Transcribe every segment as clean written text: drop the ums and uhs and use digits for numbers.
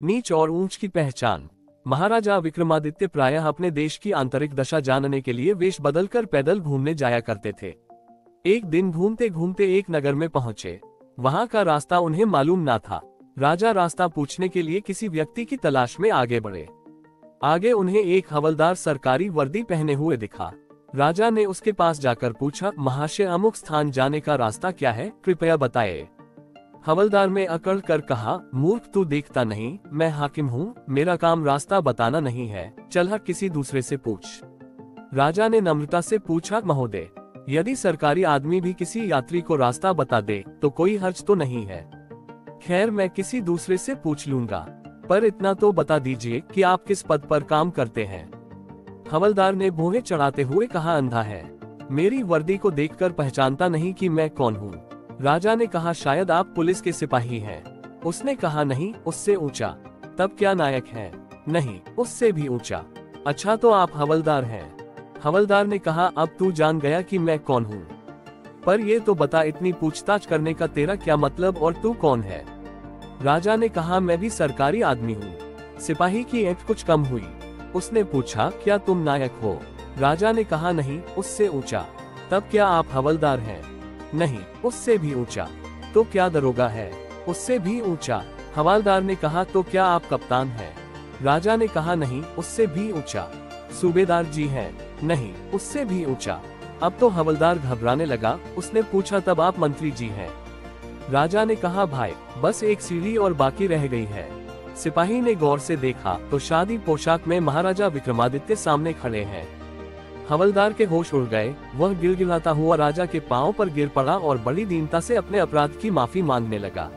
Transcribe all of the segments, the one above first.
नीच और ऊंच की पहचान। महाराजा विक्रमादित्य प्रायः अपने देश की आंतरिक दशा जानने के लिए वेश बदलकर पैदल घूमने जाया करते थे। एक दिन घूमते घूमते एक नगर में पहुंचे। वहां का रास्ता उन्हें मालूम ना था। राजा रास्ता पूछने के लिए किसी व्यक्ति की तलाश में आगे बढ़े। आगे उन्हें एक हवलदार सरकारी वर्दी पहने हुए दिखा। राजा ने उसके पास जाकर पूछा, महाशय अमुक स्थान जाने का रास्ता क्या है, कृपया बताएं। हवलदार में अकड़ कर कहा, मूर्ख तू देखता नहीं, मैं हाकिम हूँ, मेरा काम रास्ता बताना नहीं है, चल किसी दूसरे से पूछ। राजा ने नम्रता से पूछा, महोदय यदि सरकारी आदमी भी किसी यात्री को रास्ता बता दे तो कोई हर्ज तो नहीं है। खैर मैं किसी दूसरे से पूछ लूंगा, पर इतना तो बता दीजिए कि आप किस पद पर काम करते हैं। हवलदार ने भौहें चढ़ाते हुए कहा, अंधा है, मेरी वर्दी को देखकर पहचानता नहीं कि मैं कौन हूँ। राजा ने कहा, शायद आप पुलिस के सिपाही हैं। उसने कहा, नहीं, उससे ऊंचा। तब क्या नायक हैं? नहीं, उससे भी ऊंचा। अच्छा तो आप हवलदार हैं। हवलदार ने कहा, अब तू जान गया कि मैं कौन हूँ, पर ये तो बता इतनी पूछताछ करने का तेरा क्या मतलब और तू कौन है? राजा ने कहा, मैं भी सरकारी आदमी हूँ। सिपाही की ऐंठ कुछ कम हुई। उसने पूछा, क्या तुम नायक हो? राजा ने कहा, नहीं, उससे ऊंचा। तब क्या आप हवलदार हैं? नहीं, उससे भी ऊंचा। तो क्या दरोगा है? उससे भी ऊंचा। हवलदार ने कहा, तो क्या आप कप्तान हैं? राजा ने कहा, नहीं, उससे भी ऊंचा। सूबेदार जी हैं? नहीं, उससे भी ऊंचा। अब तो हवलदार घबराने लगा। उसने पूछा, तब आप मंत्री जी हैं? राजा ने कहा, भाई बस एक सीढ़ी और बाकी रह गई है। सिपाही ने गौर से देखा तो शादी पोशाक में महाराजा विक्रमादित्य सामने खड़े हैं। हवलदार के होश उड़ गए। वह गिड़गिड़ाता हुआ राजा के पांव पर गिर पड़ा और बड़ी दीनता से अपने अपराध की माफी मांगने लगा।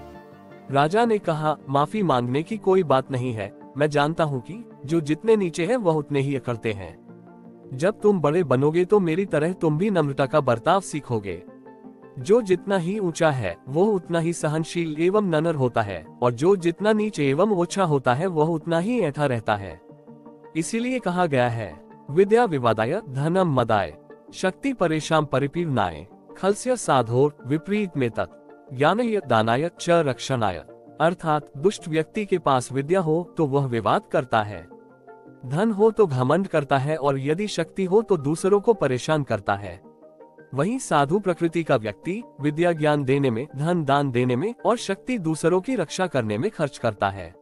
राजा ने कहा, माफी मांगने की कोई बात नहीं है, मैं जानता हूँ कि जो जितने नीचे हैं वह उतने ही अकड़ते हैं। जब तुम बड़े बनोगे तो मेरी तरह तुम भी नम्रता का बर्ताव सीखोगे। जो जितना ही ऊंचा है वो उतना ही सहनशील एवं नम्र होता है, और जो जितना नीचे एवं ओछा होता है वह उतना ही ऐठा रहता है। इसीलिए कहा गया है, विद्या विवादाय धनम मदाय शक्ति परेशान परिपीड़नाय खलस्य साधोर विपरीत में तत् ज्ञानय दानाय च रक्षणाय। अर्थात दुष्ट व्यक्ति के पास विद्या हो तो वह विवाद करता है, धन हो तो घमंड करता है, और यदि शक्ति हो तो दूसरों को परेशान करता है। वहीं साधु प्रकृति का व्यक्ति विद्या ज्ञान देने में, धन दान देने में और शक्ति दूसरों की रक्षा करने में खर्च करता है।